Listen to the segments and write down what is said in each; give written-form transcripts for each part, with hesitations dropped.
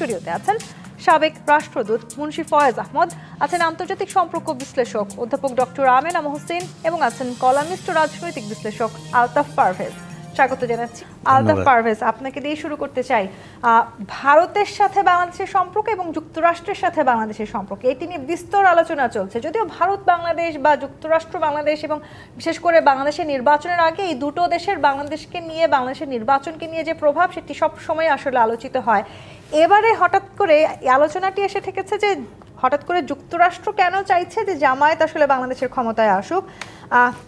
স্টুডিওতে আছেন সাবেক রাষ্ট্রদূত মুন্সি ফয়েজ আহমদ, আছেন আন্তর্জাতিক সম্পর্ক বিশ্লেষক অধ্যাপক ডক্টর আমেনা মোহসিন এবং আছেন কলামিস্ট ও রাজনৈতিক বিশ্লেষক আলতাফ পারভেজ। স্বাগত জানাচ্ছি। আলতাফ পারভেজ, আপনাকে দিয়ে শুরু করতে চাই। ভারতের সাথে বাংলাদেশের সম্পর্ক এবং যুক্তরাষ্ট্রের সাথে বাংলাদেশের সম্পর্ক, এটি নিয়ে বিস্তর আলোচনা চলছে। যদিও ভারত বাংলাদেশ বা যুক্তরাষ্ট্র বাংলাদেশ এবং বিশেষ করে বাংলাদেশের নির্বাচনের আগে এই দুটো দেশের বাংলাদেশকে নিয়ে, বাংলাদেশের নির্বাচনকে নিয়ে যে প্রভাব, সেটি সবসময় আসলে আলোচিত হয়। এবারে হঠাৎ করে আলোচনাটি এসে ঠেকেছে যে হঠাৎ করে যুক্তরাষ্ট্র কেন চাইছে যে জামায়াত আসলে বাংলাদেশের ক্ষমতায় আসুক।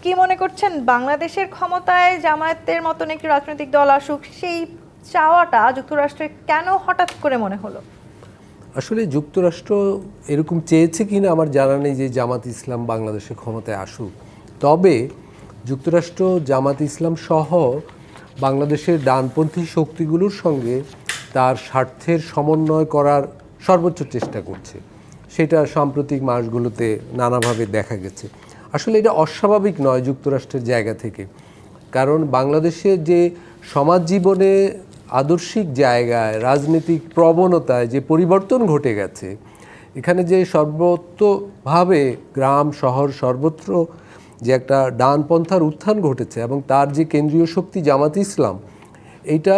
কি মনে করছেন, বাংলাদেশের ক্ষমতায় জামায়াতের মতন একটি রাজনৈতিক দল আসুক, সেই চাওয়াটা যুক্তরাষ্ট্রের কেন হঠাৎ করে মনে হলো? আসলে যুক্তরাষ্ট্র এরকম চেয়েছে কিনা আমার জানা নেই যে জামাত ইসলাম বাংলাদেশের ক্ষমতায় আসুক। তবে যুক্তরাষ্ট্র জামাত ইসলাম সহ বাংলাদেশের ডানপন্থী শক্তিগুলোর সঙ্গে তার স্বার্থের সমন্বয় করার সর্বোচ্চ চেষ্টা করছে। সেটা সাম্প্রতিক মাসগুলোতে নানাভাবে দেখা গেছে। আসলে এটা অস্বাভাবিক নয় যুক্তরাষ্ট্রের জায়গা থেকে, কারণ বাংলাদেশের যে সমাজ জীবনে আদর্শিক জায়গায় রাজনৈতিক প্রবণতায় যে পরিবর্তন ঘটে গেছে, এখানে যে সর্বত্রভাবে গ্রাম শহর সর্বত্র যে একটা ডানপন্থার উত্থান ঘটেছে এবং তার যে কেন্দ্রীয় শক্তি জামাত ইসলাম, এইটা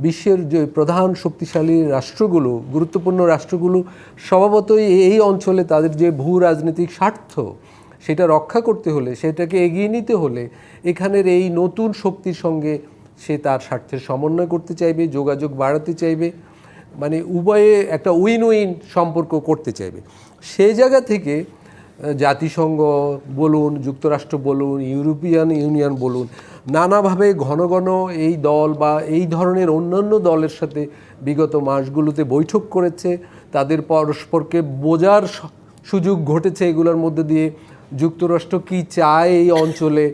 বিশ্বের যে প্রধান শক্তিশালী রাষ্ট্রগুলো, গুরুত্বপূর্ণ রাষ্ট্রগুলো স্বভাবতই এই অঞ্চলে তাদের যে ভূ রাজনৈতিক স্বার্থ, সেটা রক্ষা করতে হলে, সেটাকে এগিয়ে নিতে হলে এখানের এই নতুন শক্তির সঙ্গে সে তার স্বার্থের সমন্বয় করতে চাইবে, যোগাযোগ বাড়াতে চাইবে, মানে উভয়ে একটা উইন উইন সম্পর্ক করতে চাইবে। সেই জায়গা থেকে জাতিসংঘ বলুন, যুক্তরাষ্ট্র বলুন, ইউরোপিয়ান ইউনিয়ন বলুন, নানাভাবে ঘন ঘন এই দল বা এই ধরনের অন্যান্য দলের সাথে বিগত মাসগুলোতে বৈঠক করেছে। তাদের পরস্পরকে বোঝার সুযোগ ঘটেছে এগুলোর মধ্যে দিয়ে। যুক্তরাষ্ট্র কি চায় এই অঞ্চলে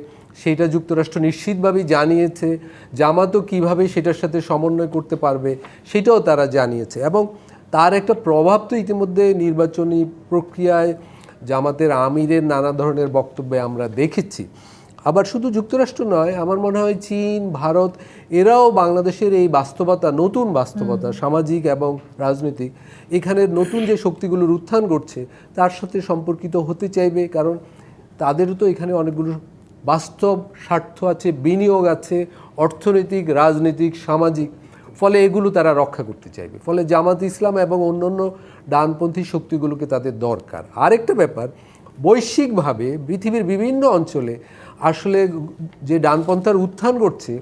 সেটা যুক্তরাষ্ট্র নিশ্চিতভাবেই জানিয়েছে। জামাতও কিভাবে সেটার সাথে সমন্বয় করতে পারবে সেটাও তারা জানিয়েছে, এবং তার একটা প্রভাব তো ইতিমধ্যে নির্বাচনী প্রক্রিয়ায় জামাতের আমিরের নানা ধরনের বক্তব্যে আমরা দেখেছি। আবার শুধু যুক্তরাষ্ট্র নয়, আমার মনে হয় চীন, ভারত, এরাও বাংলাদেশের এই বাস্তবতা, নতুন বাস্তবতা সামাজিক এবং রাজনৈতিক, এখানের নতুন যে শক্তিগুলোর উত্থান ঘটছে তার সাথে সম্পর্কিত হতে চাইবে, কারণ তাদেরও তো এখানে অনেকগুলো বাস্তব স্বার্থ আছে, বিনিয়োগ আছে, অর্থনৈতিক, রাজনৈতিক, সামাজিক, ফলে এগুলো তারা রক্ষা করতে চাইবে। ফলে জামাত ইসলাম এবং অন্যান্য ডানপন্থী শক্তিগুলোকে তাদের দরকার। আরেকটা ব্যাপার, বৈশ্বিকভাবে পৃথিবীর বিভিন্ন অঞ্চলে আসলে যে ডানপন্থার উত্থান ঘটছে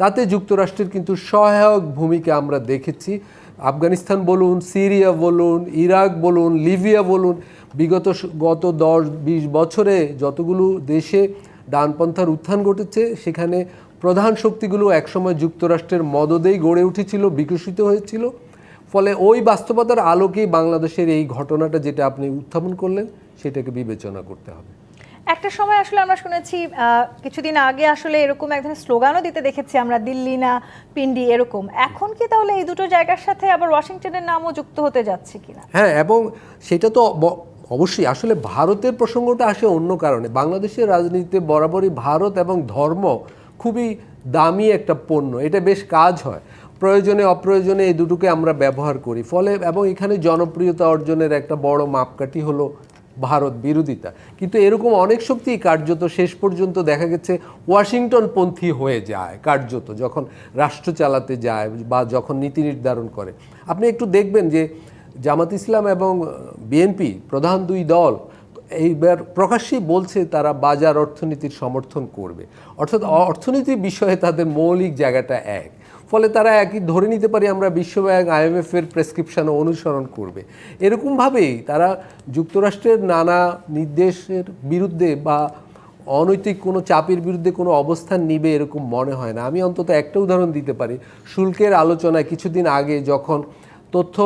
তাতে যুক্তরাষ্ট্রের কিন্তু সহায়ক ভূমিকা আমরা দেখেছি। আফগানিস্তান বলুন, সিরিয়া বলুন, ইরাক বলুন, লিবিয়া বলুন, গত 10-20 বছরে যতগুলো দেশে ডানপন্থার উত্থান ঘটেছে সেখানে প্রধান শক্তিগুলো একসময় যুক্তরাষ্ট্রের মদদেই গড়ে উঠেছিল, বিকশিত হয়েছিল। ফলে ওই বাস্তবতার আলোকেই বাংলাদেশের এই ঘটনাটা যেটা আপনি উত্থাপন করলেন সেটাকে বিবেচনা করতে হবে। একটা সময় আসলে আমরা শুনেছি, কিছুদিন আগে আসলে এরকম এক ধরনের স্লোগানও দিতে দেখেছি আমরা, দিল্লি না পিন্ডি, এরকম। এখন কি তাহলে এই দুটো জায়গার সাথে আবার ওয়াশিংটনের নামও যুক্ত হতে যাচ্ছে কিনা? হ্যাঁ, এবং সেটা তো অবশ্যই। আসলে ভারতের প্রসঙ্গটা আসে অন্য কারণে। বাংলাদেশের রাজনীতিতে বরাবরই ভারত এবং ধর্ম খুবই দামি একটা পণ্য, এটা বেশ কাজ হয়। প্রয়োজনে অপ্রয়োজনে এই দুটোকে আমরা ব্যবহার করি, ফলে এবং এখানে জনপ্রিয়তা অর্জনের একটা বড় মাপকাঠি হলো ভারত বিরোধিতা। কিন্তু এরকম অনেক শক্তি কার্যত শেষ পর্যন্ত দেখা গেছে ওয়াশিংটনপন্থী হয়ে যায়, কার্যত যখন রাষ্ট্র চালাতে যায় বা যখন নীতি নির্ধারণ করে। আপনি একটু দেখবেন যে জামাত ইসলাম এবং বিএনপি, প্রধান দুই দল, এইবার প্রকাশ্যেই বলছে তারা বাজার অর্থনীতির সমর্থন করবে, অর্থাৎ অর্থনীতির বিষয়ে তাদের মৌলিক জায়গাটা এক। ফলে তারা একই ধরে নিতে পারি আমরা বিশ্বব্যাংক, IMF-এর প্রেসক্রিপশানও অনুসরণ করবে। এরকমভাবেই তারা যুক্তরাষ্ট্রের নানা নির্দেশের বিরুদ্ধে বা অনৈতিক কোনো চাপের বিরুদ্ধে কোনো অবস্থান নিবে এরকম মনে হয় না। আমি অন্তত একটা উদাহরণ দিতে পারি। শুল্কের আলোচনায় কিছুদিন আগে যখন তথ্য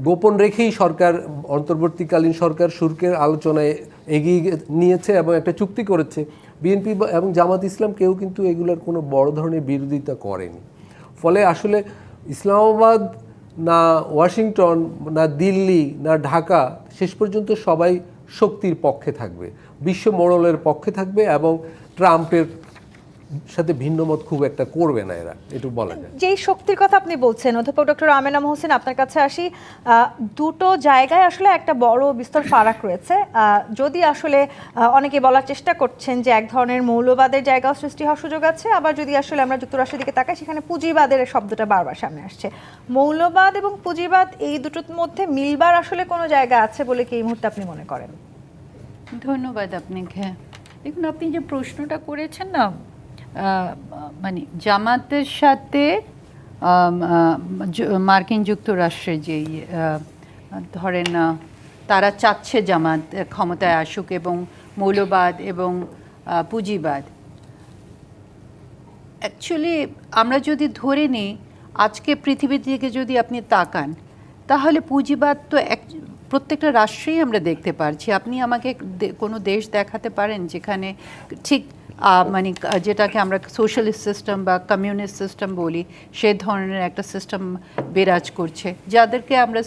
গোপন রেখেই সরকার, অন্তর্বর্তীকালীন সরকার শুল্কের আলোচনায় এগিয়ে নিয়েছে এবং একটা চুক্তি করেছে, বিএনপি এবং জামাত ইসলাম কেউ কিন্তু এগুলোর কোনো বড় ধরনের বিরোধিতা করেনি। ফলে আসলে ইসলামাবাদ না ওয়াশিংটন না দিল্লি না ঢাকা, শেষ পর্যন্ত সবাই শক্তির পক্ষে থাকবে, বিশ্ব মোড়লের পক্ষে থাকবে এবং ট্রাম্পের সাথে ভিন্ন মত খুব একটা করবে না এরা, একটু বলা যায়। যেই শক্তির কথা আপনি বলছেন অধ্যাপক ডক্টর আমেনা মোহসিন, আপনার কাছে আসি। দুটো জায়গায় আসলে একটা বড় বিস্তর ফারাক রয়েছে। যদি আসলে অনেকে বলার চেষ্টা করছেন যে এক ধরনের মৌলবাদের জায়গাও সৃষ্টি হওয়ার সুযোগ আছে, আবার যদি আসলে আমরা যুক্তরাষ্ট্রের দিকে তাকাই সেখানে পুঁজিবাদের শব্দটা বারবার সামনে আসছে। মৌলবাদ এবং পুঁজিবাদ এই দুটোর মধ্যে মিলবার আসলে কোনো জায়গা আছে বলে কি এই মুহূর্তে আপনি মনে করেন? ধন্যবাদ আপনাকে। দেখুন, আপনি যে প্রশ্নটা করেছেন না, মানে জামাতের সাথে মার্কিন যুক্তরাষ্ট্রের যেই ধরেন তারা চাচ্ছে জামাত ক্ষমতায় আসুক এবং মৌলবাদ এবং পুঁজিবাদ, অ্যাকচুয়ালি আমরা যদি ধরে নিই আজকে পৃথিবীর দিকে যদি আপনি তাকান তাহলে পুঁজিবাদ তো প্রত্যেকটা রাষ্ট্রেই আমরা দেখতে পারছি। আপনি আমাকে কোনো দেশ দেখাতে পারেন যেখানে ঠিক মানে যেটাকে আমরা সোশ্যালিস্ট সিস্টেম বা কমিউনিস্ট সিস্টেম বলি সে ধরনের একটা সিস্টেম বিরাজ করছে, যাদেরকে আমরা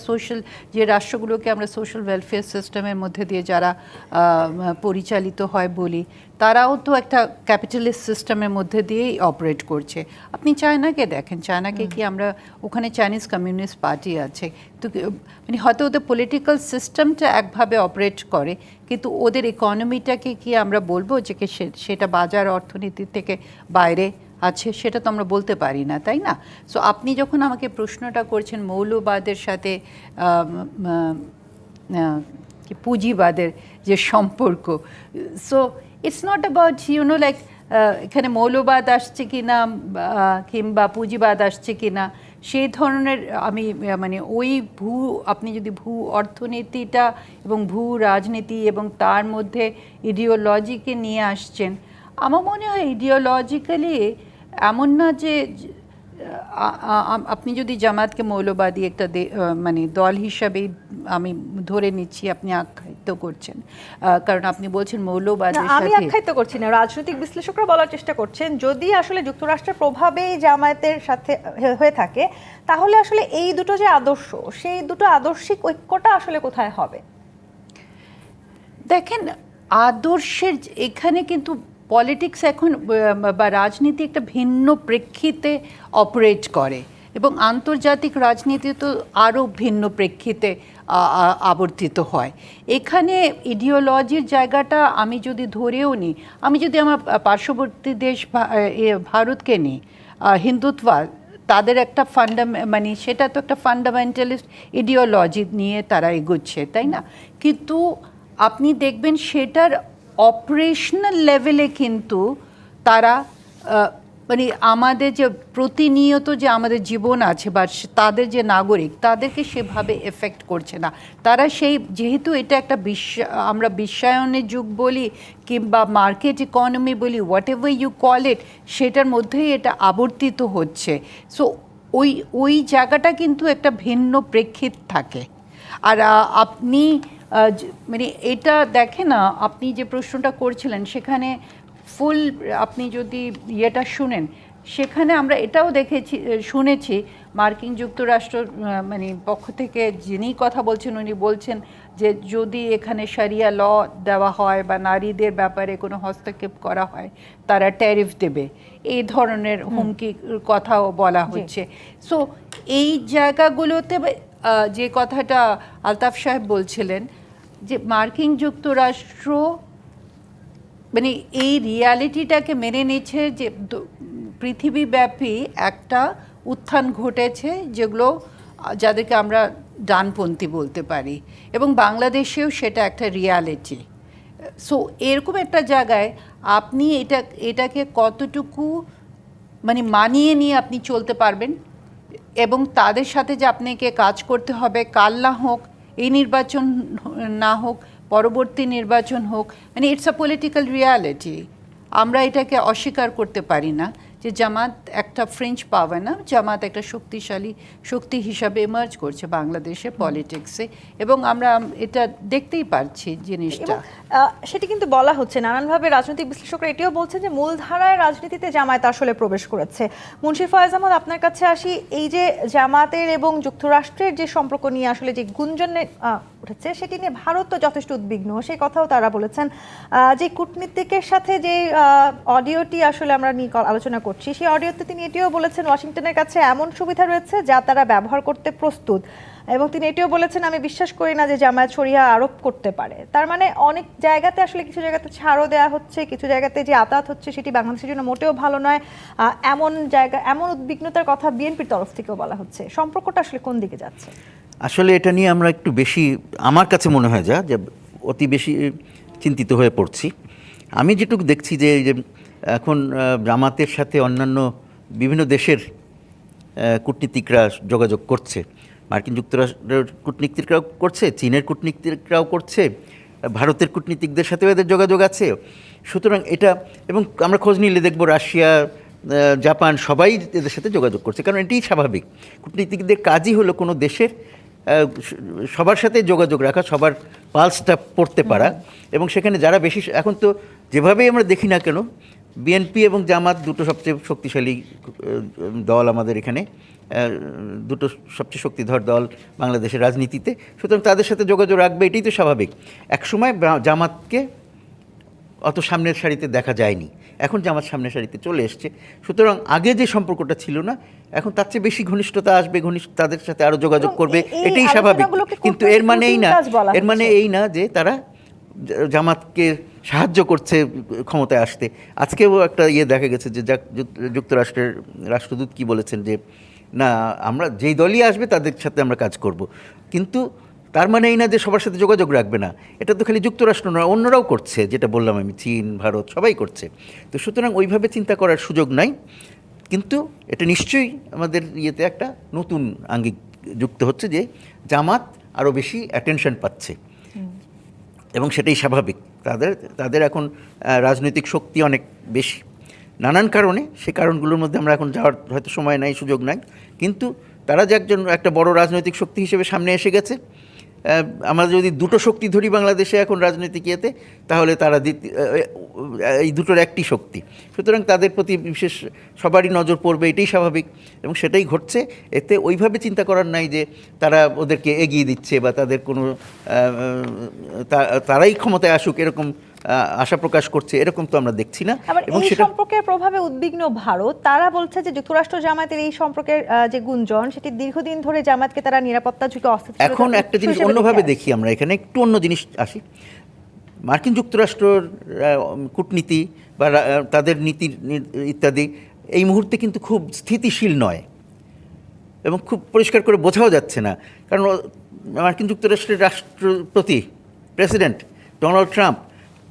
যে রাষ্ট্রগুলোকে আমরা সোশ্যাল ওয়েলফেয়ার সিস্টেমের মধ্যে দিয়ে যারা পরিচালিত হয় বলি, তারাও তো একটা ক্যাপিটালিস্ট সিস্টেমের মধ্যে দিয়েই অপারেট করছে। আপনি চায়নাকে দেখেন, চায়নাকে কি আমরা ওখানে চাইনিজ কমিউনিস্ট পার্টি আছে, তো মানে হয়তো ওদের পলিটিক্যাল সিস্টেমটা একভাবে অপারেট করে, কিন্তু ওদের ইকোনমিটাকে কি আমরা বলবো যে সেটা বাজার অর্থনীতি থেকে বাইরে আছে? সেটা তো আমরা বলতে পারি না, তাই না? সো আপনি যখন আমাকে প্রশ্নটা করছেন মৌলবাদের সাথে পুঁজিবাদের যে সম্পর্ক, so it's not about like এখানে মৌলবাদ আসছে কিনা কিংবা পুঁজিবাদ আসছে কিনা সেই ধরনের আমি মানে ওই আপনি যদি অর্থনীতিটা এবং রাজনীতি এবং তার মধ্যে ইডিওলজিকে নিয়ে আসছেন, আমার মনে হয় ইডিওলজিক্যালি এমন না যে আপনি যদি জামাতকে মৌলবাদী একটা মানে দল হিসাবেই আমি ধরে নিচ্ছি আপনি আখ্যায়িত করছেন, কারণ আপনি বলছেন মৌলবাদের সাথে। আমি আখ্যায়িত করছি না, রাজনৈতিক বিশ্লেষকরা বলার চেষ্টা করছেন যদি আসলে যুক্তরাষ্ট্রের প্রভাবেই জামায়াতের সাথে হয়ে থাকে তাহলে আসলে এই দুটো যে আদর্শ, সেই দুটো আদর্শিক ঐক্যটা আসলে কোথায় হবে? দেখেন, আদর্শের এখানে কিন্তু পলিটিক্স এখন বা রাজনীতি একটা ভিন্ন প্রেক্ষিতে অপারেট করে এবং আন্তর্জাতিক রাজনীতি তো আরও ভিন্ন প্রেক্ষিতে আবর্তিত হয়। এখানে ইডিওলজির জায়গাটা আমি যদি ধরেও নিই, আমি যদি আমার পার্শ্ববর্তী দেশ ভারতকে নিই, হিন্দুত্ববাদ তাদের একটা মানে সেটা তো একটা ফান্ডামেন্টালিস্ট ইডিওলজি নিয়ে তারা এগোচ্ছে, তাই না? কিন্তু আপনি দেখবেন সেটার অপারেশনাল লেভেলে কিন্তু তারা মানে আমাদের যে প্রতিনিয়ত যে আমাদের জীবন আছে বা তাদের যে নাগরিক তাদেরকে সেভাবে এফেক্ট করছে না। তারা সেই যেহেতু এটা একটা আমরা বিশ্বায়নের যুগ বলি কিংবা মার্কেট ইকোনমি বলি, whatever you call it, সেটার মধ্যেই এটা আবর্তিত হচ্ছে। সো ওই জায়গাটা কিন্তু একটা ভিন্ন প্রেক্ষিত থাকে। আর আপনি মানে এটা দেখে না, আপনি যে প্রশ্নটা করছিলেন সেখানে ফুল আপনি যদি ইয়েটা শুনেন, সেখানে আমরা এটাও শুনেছি মার্কিন যুক্তরাষ্ট্র মানে পক্ষ থেকে যিনি কথা বলছেন উনি বলছেন যে যদি এখানে শরিয়া ল দেওয়া হয় বা নারীদের ব্যাপারে কোনো হস্তক্ষেপ করা হয় তারা ট্যারিফ দেবে, এই ধরনের হুমকির কথাও বলা হচ্ছে। সো এই জায়গাগুলোতে যে কথাটা আলতাফ সাহেব বলছিলেন যে মার্কিন যুক্তরাষ্ট্র মানে এই রিয়ালিটিটাকে মেনে নিচ্ছে যে পৃথিবীব্যাপী একটা উত্থান ঘটেছে যেগুলো যাদেরকে আমরা ডানপন্থী বলতে পারি, এবং বাংলাদেশেও সেটা একটা রিয়ালিটি। সো এরকম একটা জায়গায় আপনি এটাকে কতটুকু মানে মানিয়ে নিয়ে আপনি চলতে পারবেন এবং তাদের সাথে যে আপনাকে কাজ করতে হবে, কাল না হোক, এই নির্বাচন না হোক, পরবর্তী নির্বাচন হোক, মানে ইটস আ পলিটিক্যাল রিয়ালিটি। আমরা এটাকে অস্বীকার করতে পারি না যে জামাত একটা ফ্রেঞ্চ পাওয়ার না, জামাত একটা শক্তিশালী শক্তি হিসাবে এমার্জ করছে বাংলাদেশের পলিটিক্সে, এবং আমরা এটা দেখতেই পারছি জিনিসটা। সেটি কিন্তু বলা হচ্ছে নানানভাবে, রাজনৈতিক বিশ্লেষকরা এটিও বলছেন যে মূলধারায় রাজনীতিতে জামায়াত আসলে প্রবেশ করেছে। মুন্সি ফয়েজ আহমদ, আপনার কাছে আসি। এই যে জামাতের এবং যুক্তরাষ্ট্রের যে সম্পর্ক নিয়ে আসলে যে গুঞ্জনের উঠেছে সেটি নিয়ে ভারতও যথেষ্ট উদ্বিগ্ন, সেই কথাও তারা বলেছেন। যে কূটনীতিকের সাথে যে অডিওটি আসলে আমরা নিয়ে আলোচনা করছি, সেই অডিওতে তিনি এটিও বলেছেন ওয়াশিংটনের কাছে এমন সুবিধা রয়েছে যা তারা ব্যবহার করতে প্রস্তুত, এবং তিনি এটিও বলেছেন আমি বিশ্বাস করি না যে জামায়াত শরিয়া আরোপ করতে পারে। তার মানে অনেক জায়গাতে আসলে কিছু জায়গাতে ছাড়ও দেওয়া হচ্ছে, কিছু জায়গাতে যে আতাত হচ্ছে সেটি বাংলাদেশের জন্য মোটেও ভালো নয়, এমন উদ্বিগ্নতার কথা বিএনপির তরফ থেকেও বলা হচ্ছে। সম্পর্কটা আসলে কোন দিকে যাচ্ছে? আসলে এটা নিয়ে আমরা একটু বেশি, আমার কাছে মনে হয় যে অতি বেশি চিন্তিত হয়ে পড়ছি। আমি যেটুকু দেখছি যে এখন জামাতের সাথে অন্যান্য বিভিন্ন দেশের কূটনীতিকরা যোগাযোগ করছে, মার্কিন যুক্তরাষ্ট্রের কূটনীতিকরাও করছে, চীনের কূটনীতিকরাও করছে, ভারতের কূটনীতিকদের সাথেও এদের যোগাযোগ আছে। সুতরাং এটা, এবং আমরা খোঁজ নিলে দেখব রাশিয়া, জাপান সবাই এদের সাথে যোগাযোগ করছে, কারণ এটাই স্বাভাবিক। কূটনীতিকদের কাজই হলো কোনো দেশের সবার সাথে যোগাযোগ রাখা, সবার পালসটা পড়তে পারা, এবং সেখানে যারা বেশি, এখন তো যেভাবেই আমরা দেখি না কেন বিএনপি এবং জামাত দুটো সবচেয়ে শক্তিশালী দল আমাদের এখানে, দুটো সবচেয়ে শক্তিধর দল বাংলাদেশের রাজনীতিতে, সুতরাং তাদের সাথে যোগাযোগ রাখবে, এটাই তো স্বাভাবিক। একসময় জামাতকে অত সামনের সারিতে দেখা যায়নি, এখন জামাত সামনের সারিতে চলে এসছে। সুতরাং আগে যে সম্পর্কটা ছিল না, এখন তার চেয়ে বেশি ঘনিষ্ঠতা আসবে, তাদের সাথে আরও যোগাযোগ করবে, এটাই স্বাভাবিক। কিন্তু এর মানে এই না যে তারা জামাতকে সাহায্য করছে ক্ষমতায় আসতে। আজকেও একটা দেখা গেছে যে যুক্তরাষ্ট্রের রাষ্ট্রদূত কি বলেছেন যে না, আমরা যেই দলই আসবে তাদের সাথে আমরা কাজ করব। কিন্তু তার মানে এই না যে সবার সাথে যোগাযোগ রাখবে না। এটা তো খালি যুক্তরাষ্ট্র নয়, অন্যরাও করছে, যেটা বললাম আমি, চীন, ভারত সবাই করছে। তো সুতরাং ওইভাবে চিন্তা করার সুযোগ নাই। কিন্তু এটা নিশ্চয়ই আমাদের ইয়েতে একটা নতুন আঙ্গিক যুক্ত হচ্ছে যে জামাত আরও বেশি অ্যাটেনশন পাচ্ছে, এবং সেটাই স্বাভাবিক। তাদের এখন রাজনৈতিক শক্তি অনেক বেশি, নানান কারণে। সে কারণগুলোর মধ্যে আমরা এখন যাওয়ার হয়তো সময় নাই, সুযোগ নাই, কিন্তু তারা যে একটা বড় রাজনৈতিক শক্তি হিসেবে সামনে এসে গেছে। আমরা যদি দুটো শক্তি ধরি বাংলাদেশে এখন রাজনৈতিক ইয়েতে, তাহলে তারা এই দুটোর একটি শক্তি। সুতরাং তাদের প্রতি বিশেষ সবারই নজর পড়বে, এটাই স্বাভাবিক, এবং সেটাই ঘটছে। এতে ওইভাবে চিন্তা করার নাই যে তারা ওদেরকে এগিয়ে দিচ্ছে বা তাদের কোনো তারাই ক্ষমতায় আসুক এরকম আশা প্রকাশ করছে, এরকম তো আমরা দেখছি না। এবং এই সম্পর্কের প্রভাবে উদ্বিগ্ন ভারত, তারা বলছে যে যুক্তরাষ্ট্র জামায়াতের এই সম্পর্কের যে গুঞ্জন, সেটি দীর্ঘদিন ধরে জামায়াতকে তারা নিরাপত্তা ঝুঁকি, অস্থিতিশীলতা। এখন একটা জিনিস অন্যভাবে দেখি আমরা, এখানে একটু অন্য জিনিস আসি। মার্কিন যুক্তরাষ্ট্রের কূটনীতি বা তাদের নীতি ইত্যাদি এই মুহূর্তে কিন্তু খুব স্থিতিশীল নয়, এবং খুব পরিষ্কার করে বোঝাও যাচ্ছে না। কারণ মার্কিন যুক্তরাষ্ট্রের রাষ্ট্রপতি, প্রেসিডেন্ট ডোনাল্ড ট্রাম্প,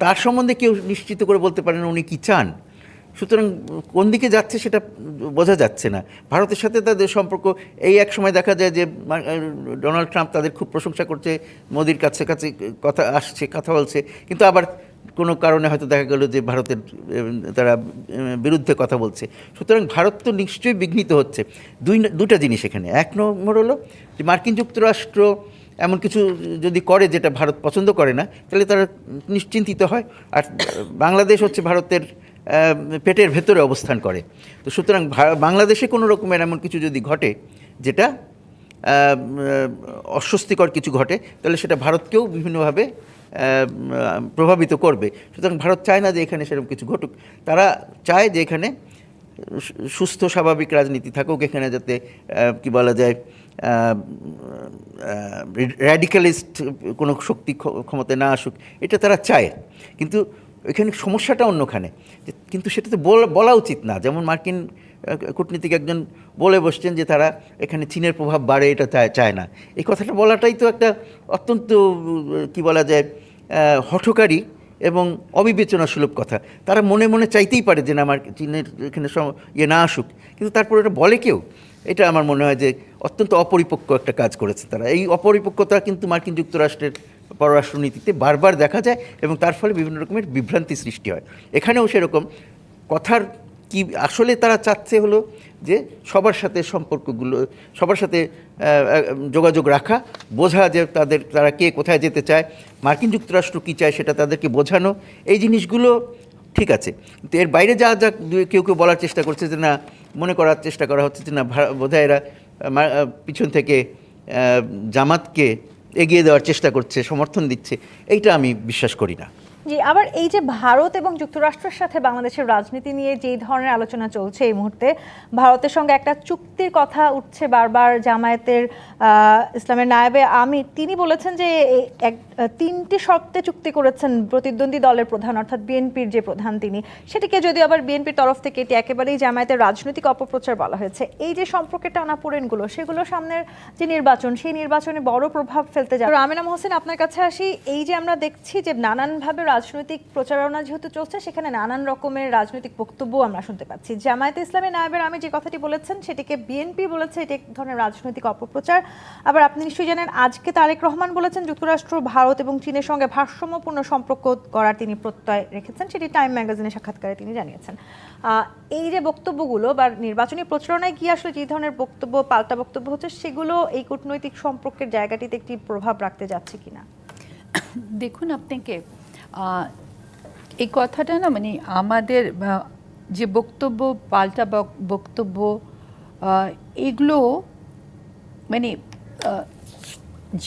তার সম্বন্ধে কেউ নিশ্চিত করে বলতে পারে না উনি কী চান। সুতরাং কোন দিকে যাচ্ছে সেটা বোঝা যাচ্ছে না। ভারতের সাথে তাদের সম্পর্ক, এই এক সময় দেখা যায় যে ডোনাল্ড ট্রাম্প তাদের খুব প্রশংসা করছে, মোদির কাছে কথা আসছে, কথা বলছে, কিন্তু আবার কোনো কারণে হয়তো দেখা গেল যে ভারতের তারা বিরুদ্ধে কথা বলছে। সুতরাং ভারত তো নিশ্চয়ই বিঘ্নিত হচ্ছে। দুটা জিনিস এখানে। এক নম্বর হলো যে মার্কিন যুক্তরাষ্ট্র এমন কিছু যদি করে যেটা ভারত পছন্দ করে না, তাহলে তারা নিশ্চিন্তিত হয়। আর বাংলাদেশ হচ্ছে ভারতের পেটের ভেতরে অবস্থান করে। তো সুতরাং বাংলাদেশে কোনো রকমের এমন কিছু যদি ঘটে যেটা অস্বস্তিকর কিছু ঘটে, তাহলে সেটা ভারতকেও বিভিন্নভাবে প্রভাবিত করবে। সুতরাং ভারত চায় না যে এখানে সেরকম কিছু ঘটুক। তারা চায় যে এখানে সুস্থ স্বাভাবিক রাজনীতি থাকুক, এখানে যাতে কি বলা যায় র্যাডিক্যালিস্ট কোনো শক্তি ক্ষমতায় না আসুক, এটা তারা চায়। কিন্তু এখানে সমস্যাটা অন্যখানে, কিন্তু সেটা তো বলা উচিত না। যেমন মার্কিন কূটনীতিক একজন বলে বসছেন যে তারা এখানে চীনের প্রভাব বাড়ে, এটা চায় না। এই কথাটা বলাটাই তো একটা অত্যন্ত কি বলা যায় হঠকারী এবং অবিবেচনা সুলভ কথা। তারা মনে মনে চাইতেই পারে যে না, আমার চীনের এখানে না আসুক, কিন্তু তারপর এটা বলে কেউ। এটা আমার মনে হয় যে অত্যন্ত অপরিপক্ক একটা কাজ করেছে তারা। এই অপরিপক্কতা কিন্তু মার্কিন যুক্তরাষ্ট্রের পররাষ্ট্রনীতিতে বারবার দেখা যায়, এবং তার ফলে বিভিন্ন রকমের বিভ্রান্তি সৃষ্টি হয়। এখানেও সেরকম কথার কি আসলে তারা চাচ্ছে হলো যে সবার সাথে সম্পর্কগুলো, সবার সাথে যোগাযোগ রাখা, বোঝা যে তারা কে কোথায় যেতে চায়, মার্কিন যুক্তরাষ্ট্র কী চায় সেটা তাদেরকে বোঝানো, এই জিনিসগুলো ঠিক আছে। কিন্তু এর বাইরে যা কেউ বলার চেষ্টা করছে যে না, মনে করার চেষ্টা করা হচ্ছে যে না, বোধহয় এরা পিছন থেকে জামাতকে এগিয়ে দেওয়ার চেষ্টা করছে, সমর্থন দিচ্ছে, এইটা আমি বিশ্বাস করি না। জি, আবার এই যে ভারত এবং যুক্তরাষ্ট্রের সাথে বাংলাদেশের রাজনীতি নিয়ে যে ধরনের আলোচনা চলছে এই মুহূর্তে, ভারতের সঙ্গে একটা চুক্তির কথা উঠছে বারবার। জামায়াতের ইসলামের নায়েবে আমির তিনি বলেছেন যে তিনটি শর্তে চুক্তি করেছেন প্রতিদ্বন্দ্বী দলের প্রধান অর্থাৎ বিএনপির যে প্রধান তিনি, সেটিকে যদিও আবার বিএনপির তরফ থেকে এটি একেবারেই জামায়াতের রাজনৈতিক অপপ্রচার বলা হয়েছে। এই যে সম্পর্কের টানাপোড়েনগুলো, সেগুলো সামনের যে নির্বাচন, সেই নির্বাচনে বড় প্রভাব ফেলতে যাবে। আমিনা মহসিন, আপনার কাছে আসি। এই যে আমরা দেখছি যে নানানভাবে রাজনৈতিক প্রচারণা যেহেতু চলছে, সেখানে নানান রকমের রাজনৈতিক বক্তব্য আমরা শুনতে পাচ্ছি। জামায়াতে ইসলামী নায়েবের আমির যে কথাটি বলেছেন, সেটিকে বিএনপি বলেছে এটি এক ধরনের রাজনৈতিক অপপ্রচার। আবার আপনি নিশ্চয়ই জানেন, আজকে তারেক রহমান বলেছেন যুক্তরাষ্ট্র, ভারত এবং চীনের সঙ্গে ভারসাম্যপূর্ণ সম্পর্ক করার তিনি প্রত্যয় রেখেছেন, সেটি টাইম ম্যাগাজিনের সাক্ষাৎকারে তিনি জানিয়েছেন। এই যে বক্তব্যগুলো বা নির্বাচনী প্রচারণায় গিয়ে আসলে যে ধরনের বক্তব্য, পাল্টা বক্তব্য হচ্ছে, সেগুলো এই কূটনৈতিক সম্পর্কের জায়গাটিতে একটি প্রভাব রাখতে যাচ্ছে কিনা? দেখুন, আপনাকে এই কথাটা না, মানে আমাদের যে বক্তব্য, পাল্টা বক্তব্য, এগুলো মানে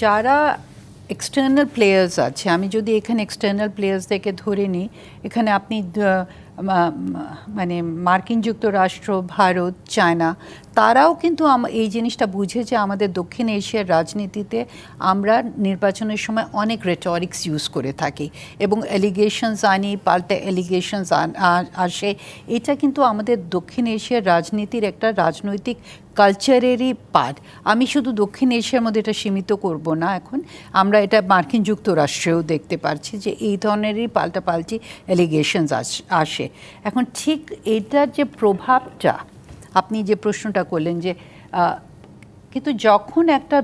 যারা এক্সটার্নাল প্লেয়ার্স আছে, আমি যদি এখানে এক্সটার্নাল প্লেয়ার্সদেরকে ধরে নিই, এখানে আপনি মানে মার্কিন যুক্তরাষ্ট্র, ভারত, চায়না, তারাও কিন্তু এই জিনিসটা বুঝে যে আমাদের দক্ষিণ এশিয়ার রাজনীতিতে আমরা নির্বাচনের সময় অনেক রেটরিক্স ইউজ করে থাকি এবং এলিগেশনস আনি, পাল্টা এলিগেশনস আসে। এটা কিন্তু আমাদের দক্ষিণ এশিয়ার রাজনীতির একটা রাজনৈতিক কালচারেরই পার্ট। আমি শুধু দক্ষিণ এশিয়ার মধ্যে এটা সীমিত করব না, এখন আমরা এটা মার্কিন যুক্তরাষ্ট্রেও দেখতে পাচ্ছি যে এই ধরনেরই পাল্টাপাল্টি এলিগেশনস আসে। এখন ঠিক এটার যে প্রভাবটা, আপনি যে প্রশ্নটা করলেন যে কিন্তু যখন একটা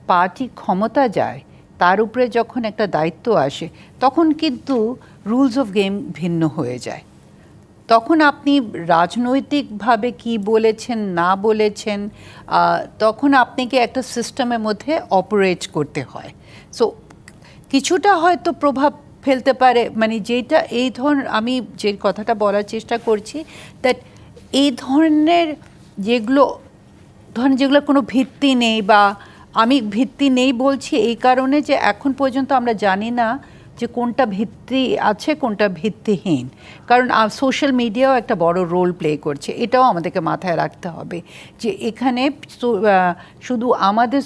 পার্টি ক্ষমতা যায়, তার উপরে যখন একটা দায়িত্ব আসে, তখন কিন্তু রুলস অফ গেম ভিন্ন হয়ে যায়। তখন আপনি রাজনৈতিকভাবে কি বলেছেন না বলেছেন, তখন আপনাকে একটা সিস্টেমের মধ্যে অপারেট করতে হয়। সো কিছুটা হয়তো প্রভাব ফেলতে পারে, মানে যেটা এই ধরনের, আমি যে কথাটা বলার চেষ্টা করছি, দ্যাট এই ধরনের যেগুলো কোনো ভিত্তি নেই, বা আমি ভিত্তি নেই বলছি এই কারণে যে এখন পর্যন্ত আমরা জানি না যে কোনটা ভিত্তি আছে, কোনটা ভিত্তিহীন। কারণ সোশ্যাল মিডিয়াও একটা বড় রোল প্লে করছে, এটাও আমাদেরকে মাথায় রাখতে হবে যে এখানে শুধু আমাদের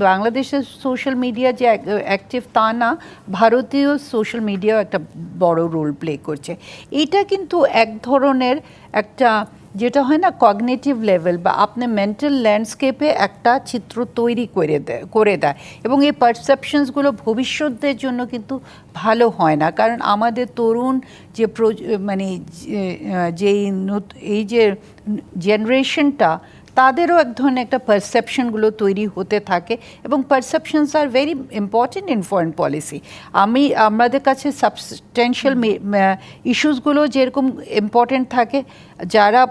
বাংলাদেশের সোশ্যাল মিডিয়া যে অ্যাক্টিভ তা না, ভারতীয় সোশ্যাল মিডিয়াও একটা বড় রোল প্লে করছে। এটা কিন্তু এক ধরনের একটা যেটা হয় না কগনিটিভ লেভেল বা আপনার মেন্টাল ল্যান্ডস্কেপে একটা চিত্র তৈরি করে দেয় এবং এই পারসেপশনসগুলো ভবিষ্যতের জন্য কিন্তু ভালো হয় না। কারণ আমাদের তরুণ যে মানে এই যে জেনারেশনটা, তাদেরও এক ধরনের একটা পারসেপশনগুলো তৈরি হতে থাকে এবং perceptions are very important in foreign policy. আমাদের কাছে সাবস্টেন্সিয়াল ইস্যুসগুলো যেরকম ইম্পর্টেন্ট থাকে, যারা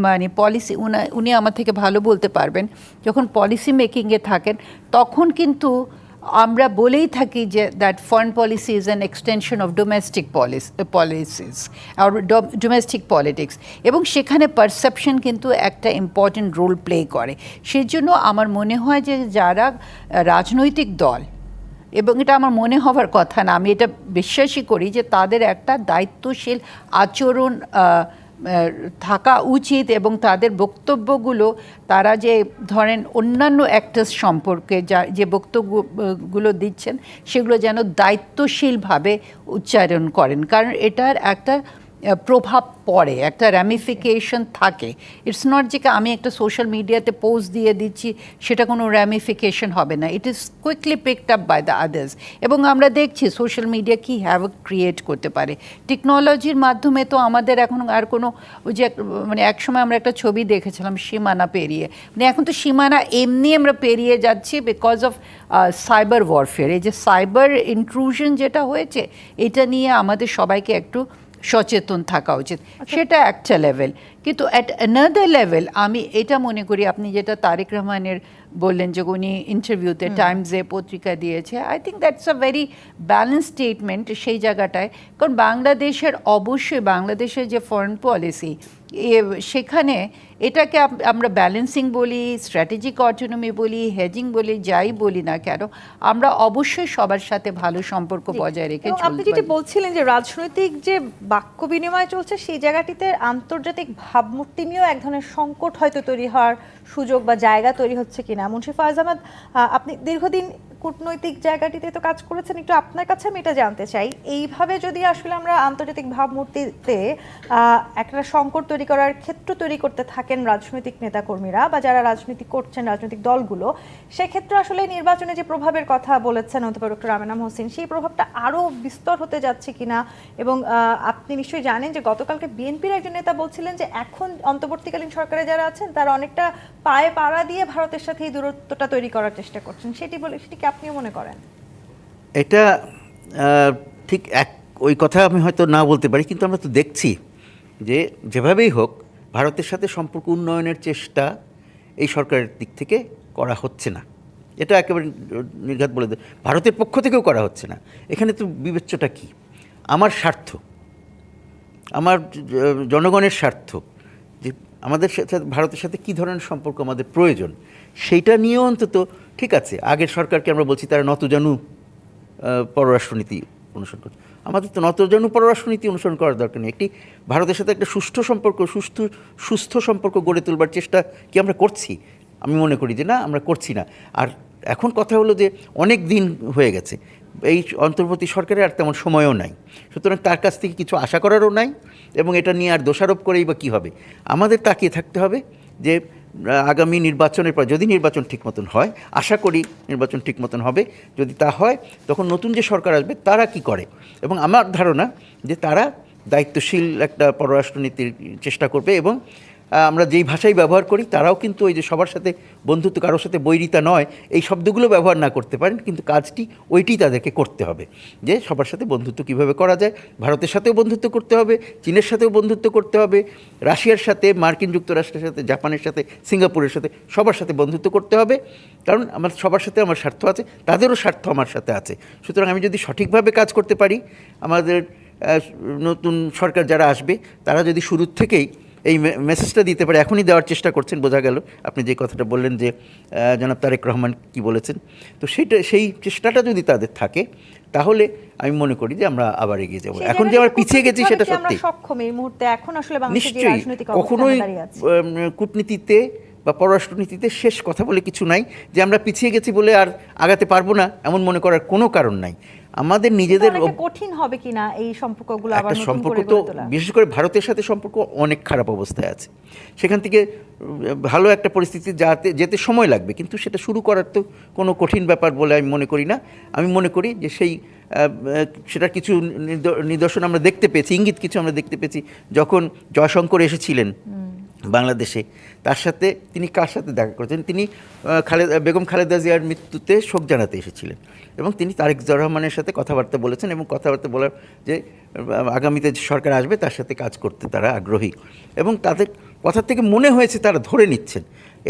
মানে পলিসি, উনি আমার থেকে ভালো বলতে পারবেন, যখন পলিসি মেকিংয়ে থাকেন তখন কিন্তু আমরা বলেই থাকি যে that foreign policy is an extension of domestic policies আর ডোমেস্টিক পলিটিক্স, এবং সেখানে পারসেপশন কিন্তু একটা ইম্পর্টেন্ট রোল প্লে করে। সেজন্য আমার মনে হয় যে যারা রাজনৈতিক দল, এবং এটা আমার মনে হওয়ার কথা না, আমি এটা বিশ্বাসই করি যে তাদের একটা দায়িত্বশীল আচরণ থাকা উচিত এবং তাদের বক্তব্যগুলো, তারা যে ধরেন অন্যান্য অ্যাক্টার্স সম্পর্কে যে বক্তব্যগুলো দিচ্ছেন, সেগুলো যেন দায়িত্বশীলভাবে উচ্চারণ করেন, কারণ এটার একটা প্রভাব পড়ে, একটা র্যামিফিকেশন থাকে। ইটস নট যে আমি একটা সোশ্যাল মিডিয়াতে পোস্ট দিয়ে দিচ্ছি, সেটা কোনো র্যামিফিকেশন হবে না। It is quickly picked up by the others. এবং আমরা দেখছি সোশ্যাল মিডিয়া কী হ্যাভক ক্রিয়েট করতে পারে। টেকনোলজির মাধ্যমে তো আমাদের এখন আর কোনো ওই যে মানে একসময় আমরা একটা ছবি দেখেছিলাম সীমানা পেরিয়ে, মানে এখন তো সীমানা এমনি আমরা পেরিয়ে যাচ্ছি বিকজ অফ সাইবার ওয়ারফেয়ার। এই যে সাইবার ইন্ট্রুশন যেটা হয়েছে, এটা নিয়ে আমাদের সবাইকে একটু সচেতন থাকা উচিত। সেটা একটা লেভেল, কিন্তু অ্যাট অ্যানাদার লেভেল আমি এটা মনে করি, আপনি যেটা তারেক রহমানের বললেন যে উনি ইন্টারভিউতে টাইমসে পত্রিকা দিয়েছে, I think that's a very balance statement সেই জায়গাটায়। কারণ বাংলাদেশের যে ফরেন পলিসি, সেখানে এটাকে আমরা ব্যালেন্সিং বলি, স্ট্র্যাটেজিক অটোনমি বলি, হেজিং বলি, যাই বলি না কেন, আমরা অবশ্যই সবার সাথে ভালো সম্পর্ক বজায় রেখে এবং আপনি যেটি বলছিলেন যে রাজনৈতিক যে বাক্য বিনিময় চলছে সেই জায়গাটিতে আন্তর্জাতিক ভাবমূর্তি নিয়েও এক ধরনের সংকট হয়তো তৈরি হওয়ার সুযোগ বা জায়গা তৈরি হচ্ছে কিনা। মুন্সি ফয়েজ আহমদ, আপনি দীর্ঘদিন কূটনৈতিক জায়গাটিতে তো কাজ করেছেন, একটু আপনার কাছে আমি এটা জানতে চাই, এইভাবে যদি আসলে আমরা আন্তর্জাতিক ভাবমূর্তিতে একটা সংকট তৈরি করার ক্ষেত্র তৈরি করতে থাকেন রাজনৈতিক নেতাকর্মীরা বা যারা রাজনীতি করছেন রাজনৈতিক দলগুলো, সেক্ষেত্রে আসলে নির্বাচনে যে প্রভাবের কথা বলেছেন অধ্যাপক ডক্টর আমেনা মহসিন, সেই প্রভাবটা আরও বিস্তর হতে যাচ্ছে কিনা। এবং আপনি নিশ্চয়ই জানেন যে গতকালকে বিএনপির একজন নেতা বলছিলেন যে এখন অন্তর্বর্তীকালীন সরকারে যারা আছেন তারা অনেকটা পায়ে পাড়া দিয়ে ভারতের সাথে এই দূরত্বটা তৈরি করার চেষ্টা করছেন। সেটি কি আপনিও মনে করেন? এটা ঠিক ওই কথা আমি হয়তো না বলতে পারি, কিন্তু আমরা তো দেখছি যে যেভাবেই হোক ভারতের সাথে সম্পর্ক উন্নয়নের চেষ্টা এই সরকারের দিক থেকে করা হচ্ছে না। এটা একেবারে নির্ঘাত বলে দেয়, ভারতের পক্ষ থেকেও করা হচ্ছে না। এখানে তো বিবেচ্যটা কি? আমার স্বার্থ, আমার জনগণের স্বার্থ, যে আমাদের সাথে ভারতের সাথে কী ধরনের সম্পর্ক আমাদের প্রয়োজন, সেইটা নিয়েও অন্তত ঠিক আছে। আগের সরকারকে আমরা বলছি তারা নতজানু পররাষ্ট্রনীতি অনুসরণ করছে, আমাদের তো নতজানু পররাষ্ট্রনীতি অনুসরণ করার দরকার নেই। একটি ভারতের সাথে একটা সুস্থ সম্পর্ক গড়ে তোলবার চেষ্টা কি আমরা করছি? আমি মনে করি যে না, আমরা করছি না। আর এখন কথা হলো যে অনেক দিন হয়ে গেছে, এই অন্তর্বর্তী সরকারের আর তেমন সময়ও নাই, সুতরাং তার কাছ থেকে কিছু আশা করারও নাই, এবং এটা নিয়ে আর দোষারোপ করেই বা কী হবে। আমাদের তাকিয়ে থাকতে হবে যে আগামী নির্বাচনের পর যদি নির্বাচন ঠিক মতন হয়, আশা করি নির্বাচন ঠিক মতন হবে, যদি তা হয় তখন নতুন যে সরকার আসবে তারা কি করে, এবং আমার ধারণা যে তারা দায়িত্বশীল একটা পররাষ্ট্রনীতির চেষ্টা করবে। এবং আমরা যেই ভাষাই ব্যবহার করি তারাও কিন্তু ওই যে সবার সাথে বন্ধুত্ব, কারোর সাথে বৈরিতা নয়, এই শব্দগুলো ব্যবহার না করতে পারেন, কিন্তু কাজটি ওইটি তাদেরকে করতে হবে, যে সবার সাথে বন্ধুত্ব কীভাবে করা যায়। ভারতের সাথেও বন্ধুত্ব করতে হবে, চীনের সাথেও বন্ধুত্ব করতে হবে, রাশিয়ার সাথে, মার্কিন যুক্তরাষ্ট্রের সাথে, জাপানের সাথে, সিঙ্গাপুরের সাথে, সবার সাথে বন্ধুত্ব করতে হবে। কারণ আমার সবার সাথে আমার স্বার্থ আছে, তাদেরও স্বার্থ আমার সাথে আছে। সুতরাং আমি যদি সঠিকভাবে কাজ করতে পারি, আমাদের নতুন সরকার যারা আসবে তারা যদি শুরুর থেকেই এই মেসেজটা দিতে পারে, এখনই দেওয়ার চেষ্টা করছেন, বোঝা গেল আপনি যে কথাটা বললেন যে জনাব তারেক রহমান কি বলেছেন, তো সেই চেষ্টাটা যদি তাদের থাকে তাহলে আমি মনে করি যে আমরা আবার এগিয়ে যাব। এখন যে আমরা পিছিয়ে গেছি সেটা সত্যি, নিশ্চয়ই কখনোই কূটনীতিতে বা পররাষ্ট্রনীতিতে শেষ কথা বলে কিছু নাই, যে আমরা পিছিয়ে গেছি বলে আর আগাতে পারবো না এমন মনে করার কোনো কারণ নাই। আমাদের নিজেদের কঠিন হবে কিনা এই সম্পর্কগুলো আবার একটা সম্পর্ক, তো বিশেষ করে ভারতের সাথে সম্পর্ক অনেক খারাপ অবস্থায় আছে, সেখান থেকে ভালো একটা পরিস্থিতি যেতে সময় লাগবে, কিন্তু সেটা শুরু করার তো কোনো কঠিন ব্যাপার বলে আমি মনে করি না। আমি মনে করি যে সেটার কিছু নিদর্শন আমরা দেখতে পেয়েছি, ইঙ্গিত কিছু আমরা দেখতে পেয়েছি যখন জয়শঙ্কর এসেছিলেন বাংলাদেশে। তার সাথে তিনি কার সাথে দেখা করেছেন? তিনি বেগম খালেদা জিয়ার মৃত্যুতে শোক জানাতে এসেছিলেন, এবং তিনি তারেক রহমানের সাথে কথাবার্তা বলেছেন, এবং কথাবার্তা বলার যে আগামীতে যে সরকার আসবে তার সাথে কাজ করতে তারা আগ্রহী, এবং তাদের কথা থেকে মনে হয়েছে তারা ধরে নিচ্ছেন।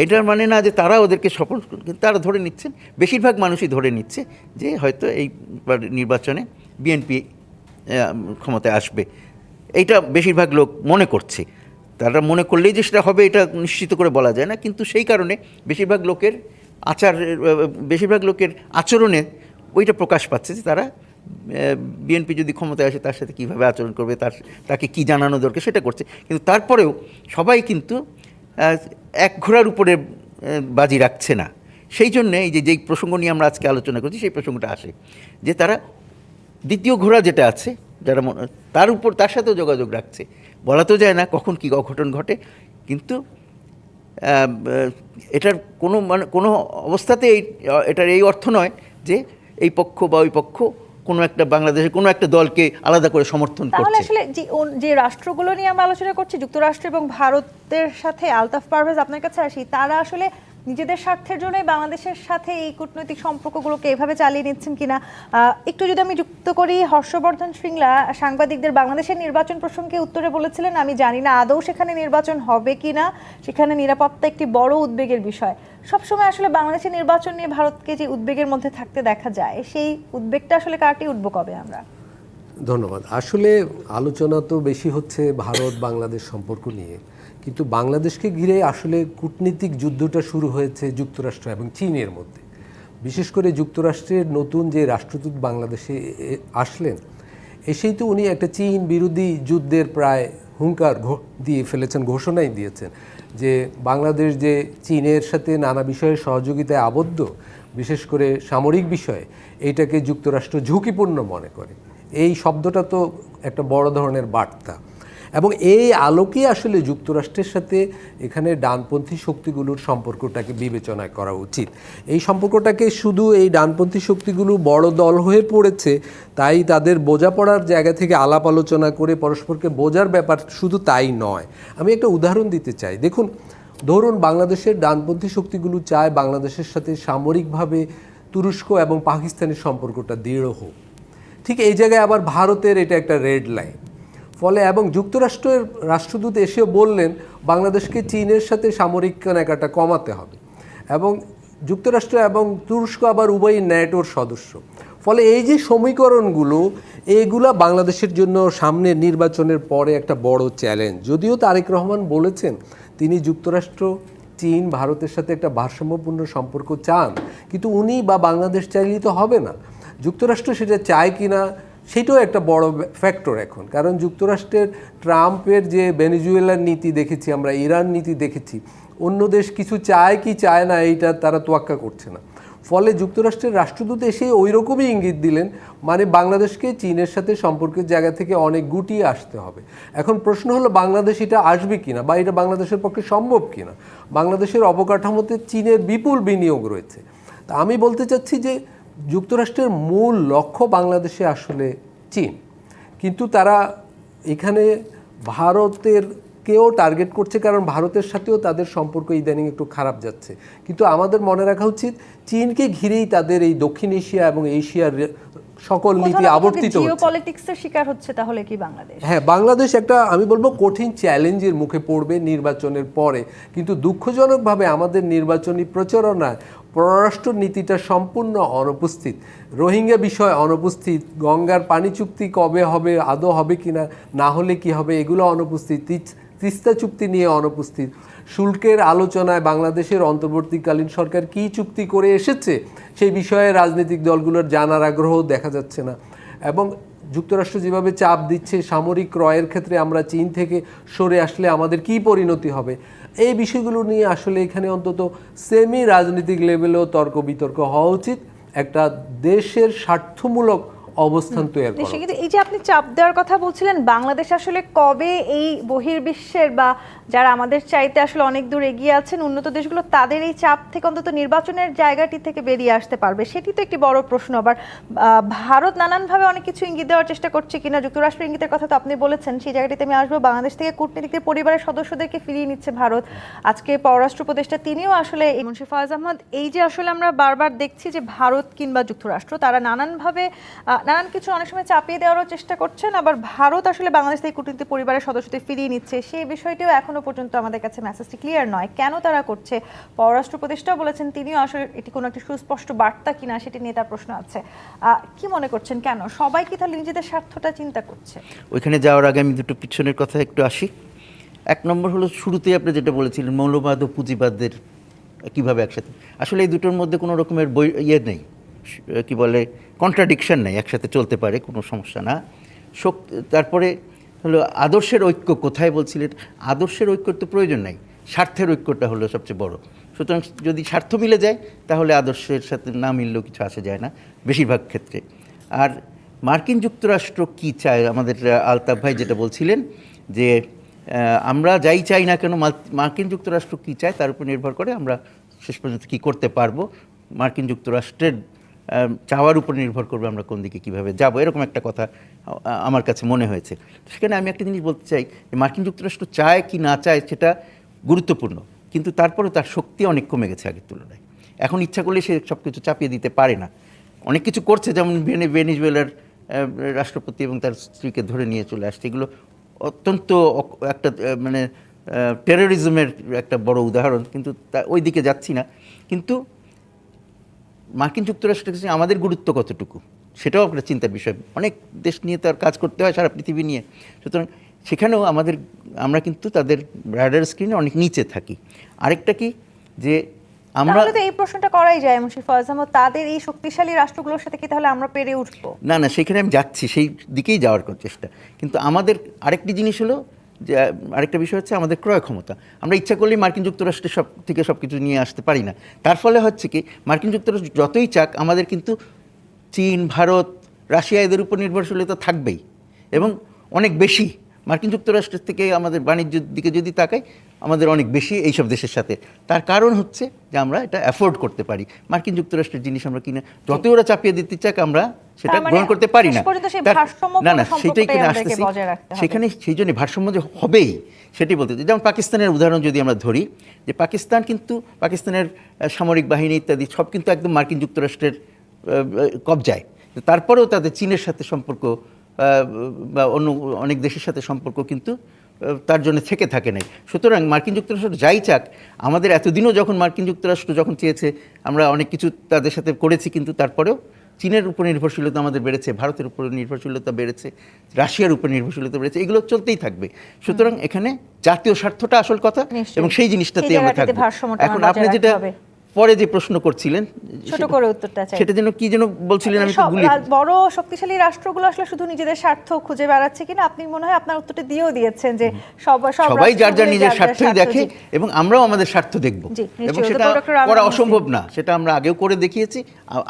এটার মানে না যে তারা ওদেরকে সফল, কিন্তু তারা ধরে নিচ্ছেন, বেশিরভাগ মানুষই ধরে নিচ্ছে যে হয়তো এই নির্বাচনে বিএনপি ক্ষমতায় আসবে, এইটা বেশিরভাগ লোক মনে করছে। তারা মনে করলেই যে সেটা হবে এটা নিশ্চিত করে বলা যায় না, কিন্তু সেই কারণে বেশিরভাগ লোকের আচরণে ওইটা প্রকাশ পাচ্ছে যে তারা বিএনপি যদি ক্ষমতায় আসে তার সাথে কীভাবে আচরণ করবে, তাকে কি জানানো দরকার সেটা করছে। কিন্তু তারপরেও সবাই কিন্তু এক ঘোড়ার উপরে বাজি রাখছে না। সেই জন্যে এই যেই প্রসঙ্গ নিয়ে আমরা আজকে আলোচনা করছি সেই প্রসঙ্গটা আসে, যে তারা দ্বিতীয় ঘোড়া যেটা আছে যারা তার সাথেও যোগাযোগ রাখছে। বলা তো যায় না কখন কী অঘটন ঘটে, কিন্তু এটার কোনো অবস্থাতে এটার এই অর্থ নয় যে এই পক্ষ বা ওই পক্ষ কোনো একটা বাংলাদেশের কোনো একটা দলকে আলাদা করে সমর্থন করছে। তাহলে আসলে যে রাষ্ট্রগুলো নিয়ে আমরা আলোচনা করছি, যুক্তরাষ্ট্র এবং ভারতের সাথে, আলতাফ পারভেজ আপনার কাছে আসি, তারা আসলে নিজেদের স্বার্থের জন্য বাংলাদেশের সাথে এই কূটনৈতিক সম্পর্কগুলোকে এভাবে চালিয়ে নিচ্ছেন কিনা একটু যদি আমি যুক্ত করি। হর্ষবর্ধন শ্রীংলা সাংবাদিকদের বাংলাদেশের নির্বাচন প্রসঙ্গে উত্তরে বলেছিলেন, আমি জানি না আদৌ সেখানে নির্বাচন হবে কিনা, সেখানে নিরাপত্তা একটি বড় উদ্বেগের বিষয়। সবসময় আসলে বাংলাদেশের নির্বাচন নিয়ে ভারতকে যে উদ্বেগের মধ্যে থাকতে দেখা যায়, সেই উদ্বেগটা আসলে কাটিয়ে উঠবো কবে আমরা? ধন্যবাদ। আসলে আলোচনা তো বেশি হচ্ছে ভারত বাংলাদেশ সম্পর্ক নিয়ে, কিন্তু বাংলাদেশকে ঘিরে আসলে কূটনীতিক যুদ্ধটা শুরু হয়েছে যুক্তরাষ্ট্র এবং চীনের মধ্যে। বিশেষ করে যুক্তরাষ্ট্রের নতুন যে রাষ্ট্রদূত বাংলাদেশে আসলেন, এসেই তো উনি একটা চীন বিরোধী যুদ্ধের প্রায় হুঙ্কার দিয়ে ফেলেছেন, ঘোষণাই দিয়েছেন যে বাংলাদেশ যে চীনের সাথে নানা বিষয়ে সহযোগিতায় আবদ্ধ, বিশেষ করে সামরিক বিষয়ে, এইটাকে যুক্তরাষ্ট্র ঝুঁকিপূর্ণ মনে করে। এই শব্দটা তো একটা বড় ধরনের বার্তা, এবং এই আলোকে আসলে যুক্তরাষ্ট্রের সাথে এখানে ডানপন্থী শক্তিগুলোর সম্পর্কটাকে বিবেচনা করা উচিত। এই সম্পর্কটাকে শুধু এই ডানপন্থী শক্তিগুলো বড় দল হয়ে পড়েছে, তাই তাদের বোঝাপড়ার জায়গা থেকে আলাপ আলোচনা করে পরস্পরকে বোঝার ব্যাপার শুধু তাই নয়। আমি একটা উদাহরণ দিতে চাই। দেখুন, ধরুন বাংলাদেশের ডানপন্থী শক্তিগুলো চায় বাংলাদেশের সাথে সামরিকভাবে তুরস্ক এবং পাকিস্তানের সম্পর্কটা দৃঢ় হোক। ঠিক এই জায়গায় আবার ভারতের এটা একটা রেড লাইন। ফলে এবং যুক্তরাষ্ট্রের রাষ্ট্রদূত এসেও বললেন বাংলাদেশকে চীনের সাথে সামরিক কেনাকাটা কমাতে হবে, এবং যুক্তরাষ্ট্র এবং তুরস্ক আবার উভয়ই ন্যাটোর সদস্য। ফলে এই যে সমীকরণগুলো, এইগুলা বাংলাদেশের জন্য সামনের নির্বাচনের পরে একটা বড় চ্যালেঞ্জ। যদিও তারেক রহমান বলেছেন তিনি যুক্তরাষ্ট্র, চীন, ভারতের সাথে একটা ভারসাম্যপূর্ণ সম্পর্ক চান, কিন্তু উনি বা বাংলাদেশ চাইলেই তো হবে না। যুক্তরাষ্ট্র সেটা চায় কি না সেটাও একটা বড় ফ্যাক্টর এখন। কারণ যুক্তরাষ্ট্রের ট্রাম্পের যে ভেনেজুয়েলার নীতি দেখেছি আমরা, ইরান নীতি দেখেছি, অন্য দেশ কিছু চায় কি চায় না এইটা তারা তোয়াক্কা করছে না। ফলে যুক্তরাষ্ট্রের রাষ্ট্রদূত এসে ওই রকমই ইঙ্গিত দিলেন, মানে বাংলাদেশকে চীনের সাথে সম্পর্কের জায়গা থেকে অনেক গুটিয়ে আসতে হবে। এখন প্রশ্ন হলো বাংলাদেশ এটা আসবে কিনা, বা এটা বাংলাদেশের পক্ষে সম্ভব কিনা। বাংলাদেশের অবকাঠামোতে চীনের বিপুল বিনিয়োগ রয়েছে। তা আমি বলতে চাচ্ছি যে যুক্তরাষ্ট্রের মূল লক্ষ্য বাংলাদেশে আসলে চীন, কিন্তু তারা এখানে ভারতেরকেও টার্গেট করছে, কারণ ভারতের সাথেও তাদের সম্পর্ক ইদানিং একটু খারাপ যাচ্ছে। কিন্তু আমাদের মনে রাখা উচিত চীনকে ঘিরেই তাদের এই দক্ষিণ এশিয়া এবং এশিয়ার সকল নীতি আবর্তিত হচ্ছে। জিওপলিটিক্সের শিকার হচ্ছে তাহলে কি বাংলাদেশ? হ্যাঁ, বাংলাদেশ একটা, আমি বলবো, কঠিন চ্যালেঞ্জের মুখে পড়বে নির্বাচনের পরে। কিন্তু দুঃখজনকভাবে আমাদের নির্বাচনী প্রচারণায় পররাষ্ট্র নীতিটা সম্পূর্ণ অনুপস্থিত। রোহিঙ্গা বিষয় অনুপস্থিত, গঙ্গার পানি চুক্তি কবে হবে, আদৌ হবে কিনা, না হলে কি হবে, এগুলো অনুপস্থিত। তিস্তা চুক্তি নিয়ে অনুপস্থিত। শুল্কের আলোচনায় বাংলাদেশের অন্তর্বর্তীকালীন সরকার কী চুক্তি করে এসেছে সেই বিষয়ে রাজনৈতিক দলগুলোর জানার আগ্রহ দেখা যাচ্ছে না। এবং যুক্তরাষ্ট্র যেভাবে চাপ দিচ্ছে সামরিক ক্রয়ের ক্ষেত্রে, আমরা চীন থেকে সরে আসলে আমাদের কী পরিণতি হবে, এই বিষয়গুলো নিয়ে আসলে এখানে অন্তত সেমি রাজনৈতিক লেভেলেও তর্ক বিতর্ক হওয়া উচিত, একটা দেশের স্বার্থমূলক অবস্থান তৈরি করা। কিন্তু এই যে আপনি চাপ দেওয়ার কথা বলছিলেন, বাংলাদেশ আসলে কবে এই বহির্বিশ্বের বা যারা আমাদের চাইতে আসলে অনেক দূর এগিয়ে আছেন উন্নত দেশগুলো, তাদের এই চাপ থেকে অন্তত নির্বাচনের জায়গাটি থেকে বেরিয়ে আসতে পারবে, সেটি তো একটি বড় প্রশ্ন। আবার ভারত নানানভাবে অনেক কিছু ইঙ্গিত দেওয়ার চেষ্টা করছে কিনা, যুক্তরাষ্ট্রের ইঙ্গিতের কথা তো আপনি বলেছেন, সেই জায়গাটিতে আমি আসবো। বাংলাদেশ থেকে কূটনীতিকদের পরিবারের সদস্যদেরকে ফিরিয়ে নিচ্ছে ভারত। আজকে পররাষ্ট্র উপদেষ্টা তিনিও আসলে, মুন্সি ফয়েজ আহমদ, এই যে আসলে আমরা বারবার দেখছি যে ভারত কিংবা যুক্তরাষ্ট্র তারা নানানভাবে নানান কিছু অনেক সময় চাপিয়ে দেওয়ারও চেষ্টা করছেন, আবার ভারত আসলে বাংলাদেশ থেকে কূটনীতি পরিবারের সদস্যদের ফিরিয়ে নিচ্ছে, সেই বিষয়টিও এখনো পর্যন্ত আমাদের কাছে মেসেজটি ক্লিয়ার নয় কেন তারা করছে। পররাষ্ট্র উপদেষ্টাও বলেছেন তিনিও আসলে এটি কোনো একটি সুস্পষ্ট বার্তা কিনা সেটি নিয়ে তার প্রশ্ন আছে। কি মনে করছেন, কেন সবাই কি তাহলে নিজেদের স্বার্থটা চিন্তা করছে? ওইখানে যাওয়ার আগে আমি দুটো পিছনের কথা একটু আসি। এক নম্বর হলো, শুরুতেই আপনি যেটা বলেছিলেন মৌলবাদ ও পুঁজিবাদের কীভাবে একসাথে, আসলে এই দুটোর মধ্যে কোনো রকমের নেই, কি বলে, কন্ট্রাডিকশন নেই, একসাথে চলতে পারে, কোনো সমস্যা না। তারপরে হলো আদর্শের ঐক্য কোথায় বলছিলেন, আদর্শের ঐক্যর তো প্রয়োজন নাই, স্বার্থের ঐক্যটা হলো সবচেয়ে বড়। সুতরাং যদি স্বার্থ মিলে যায় তাহলে আদর্শের সাথে না মিললেও কিছু আসে যায় না বেশিরভাগ ক্ষেত্রে। আর মার্কিন যুক্তরাষ্ট্র কি চায়, আমাদের আলতাফ ভাই যেটা বলছিলেন যে আমরা যাই চাই না কেন মার্কিন যুক্তরাষ্ট্র কী চায় তার উপর নির্ভর করে আমরা শেষ পর্যন্ত কী করতে পারবো, মার্কিন যুক্তরাষ্ট্রের চাওয়ার উপর নির্ভর করবে আমরা কোন দিকে কীভাবে যাব, এরকম একটা কথা আমার কাছে মনে হয়েছে। সেখানে আমি একটা জিনিস বলতে চাই যে মার্কিন যুক্তরাষ্ট্র চায় কি না চায় সেটা গুরুত্বপূর্ণ, কিন্তু তারপরেও তার শক্তি অনেক কমে গেছে আগের তুলনায়। এখন ইচ্ছা করলে সে সব কিছু চাপিয়ে দিতে পারে না। অনেক কিছু করছে, যেমন ভেনেজুয়েলার রাষ্ট্রপতি এবং তার স্ত্রীকে ধরে নিয়ে চলে আসছে, এগুলো অত্যন্ত একটা মানে টেরোরিজমের একটা বড় উদাহরণ, কিন্তু ওই দিকে যাচ্ছি না। কিন্তু মার্কিন যুক্তরাষ্ট্রের কাছে আমাদের গুরুত্ব কতটুকু সেটাও একটা চিন্তার বিষয়। অনেক দেশ নিয়ে তার কাজ করতে হয়, সারা পৃথিবী নিয়ে, সুতরাং সেখানেও আমরা কিন্তু তাদের রাডার স্ক্রিনে অনেক নিচে থাকি। আরেকটা কি যে আমরা তাহলে তো এই প্রশ্নটা করাই যায় মুন্সি ফয়েজ আহমদ, তাদের এই শক্তিশালী রাষ্ট্রগুলোর সাথে কি তাহলে আমরা পেরে উঠবো? না, সেখানে আমি যাচ্ছি, সেই দিকেই যাওয়ার চেষ্টা। কিন্তু আমাদের আরেকটি জিনিস হলো যে আরেকটা বিষয় হচ্ছে আমাদের ক্রয় ক্ষমতা। আমরা ইচ্ছা করলেই মার্কিন যুক্তরাষ্ট্রের সব কিছু নিয়ে আসতে পারি না। তার ফলে হচ্ছে কি, মার্কিন যুক্তরাষ্ট্র যতই চাক আমাদের কিন্তু চীন, ভারত, রাশিয়া এদের উপর নির্ভরশীলতা থাকবেই, এবং অনেক বেশি। মার্কিন যুক্তরাষ্ট্রের থেকে আমাদের বাণিজ্যের দিকে যদি তাকাই, আমাদের অনেক বেশি এইসব দেশের সাথে। তার কারণ হচ্ছে যে আমরা এটা অ্যাফোর্ড করতে পারি। মার্কিন যুক্তরাষ্ট্রের জিনিস আমরা কিনা যতই ওরা চাপিয়ে দিতে চাক আমরা সেটা গ্রহণ করতে পারি না। সেটাই কিনা আসতেছি, সেখানে সেই জন্য ভারসাম্য যে হবেই সেটাই বলতে। যেমন পাকিস্তানের উদাহরণ যদি আমরা ধরি, যে পাকিস্তানের সামরিক বাহিনী ইত্যাদি সব কিন্তু একদম মার্কিন যুক্তরাষ্ট্রের কবজায়। তারপরেও তাদের চীনের সাথে সম্পর্ক বা অন্য অনেক দেশের সাথে সম্পর্ক কিন্তু তার জন্য থেকে থাকে নাই। সুতরাং মার্কিন যুক্তরাষ্ট্র যাই চাক, আমাদের এতদিনও যখন মার্কিন যুক্তরাষ্ট্র যখন চেয়েছে আমরা অনেক কিছু তাদের সাথে করেছি, কিন্তু তারপরেও চীনের উপর নির্ভরশীলতা আমাদের বেড়েছে, ভারতের উপর নির্ভরশীলতা বেড়েছে, রাশিয়ার উপর নির্ভরশীলতা বেড়েছে, এগুলো চলতেই থাকবে। সুতরাং এখানে জাতীয় স্বার্থটা আসল কথা, এবং সেই জিনিসটাতে আমরা থাকবো। এখন আপনি যেটা পরে যে প্রশ্ন করছিলেন, ছোট করে উত্তরটা চাই, সেটা যেন কি যেন বলছিলেন, আমি তো ভুলে। বড় শক্তিশালী রাষ্ট্রগুলো আসলে শুধু নিজেদের স্বার্থ খুঁজে বেড়াচ্ছে কিনা, আপনি মনে হয় আপনার উত্তরটা দিয়েও দিয়েছেন যে সবাই যার নিজের স্বার্থই দেখে, এবং আমরাও আমাদের স্বার্থ দেখব, এবং সেটা করা অসম্ভব না, সেটা আমরা আগেও করে দেখিয়েছি,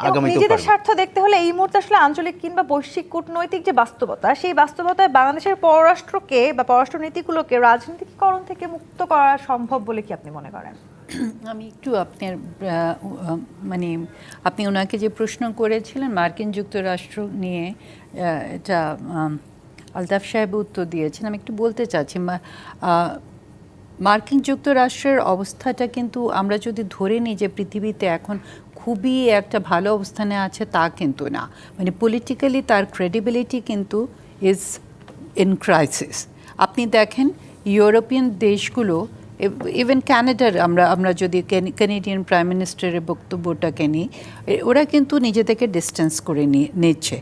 আগামীতেও নিজেদের স্বার্থ দেখতে হলে এই মুহূর্তে আসলে আঞ্চলিক কিংবা বৈশ্বিক কূটনৈতিক যে বাস্তবতা, সেই বাস্তবতায় বাংলাদেশের পররাষ্ট্রকে বা পররাষ্ট্রনীতিগুলোকে রাজনীতিকরণ থেকে মুক্ত করা সম্ভব বলে কি আপনি মনে করেন? আমি একটু আপনার মানে আপনি ওনাকে যে প্রশ্ন করেছিলেন মার্কিন যুক্তরাষ্ট্র নিয়ে, এটা আলতাফ সাহেব উত্তর দিয়েছেন। আমি একটু বলতে চাচ্ছি, মার্কিন যুক্তরাষ্ট্রের অবস্থাটা কিন্তু আমরা যদি ধরে নিই যে পৃথিবীতে এখন খুবই একটা ভালো অবস্থানে আছে, তা কিন্তু না। মানে পলিটিক্যালি তার ক্রেডিবিলিটি কিন্তু ইজ ইন ক্রাইসিস। আপনি দেখেন ইউরোপিয়ান দেশগুলো, ইভেন ক্যানাডার, আমরা যদি ক্যানেডিয়ান প্রাইম মিনিস্টারের বক্তব্যটাকে নিই, ওরা কিন্তু নিজেদেরকে ডিস্টেন্স করে নিচ্ছে।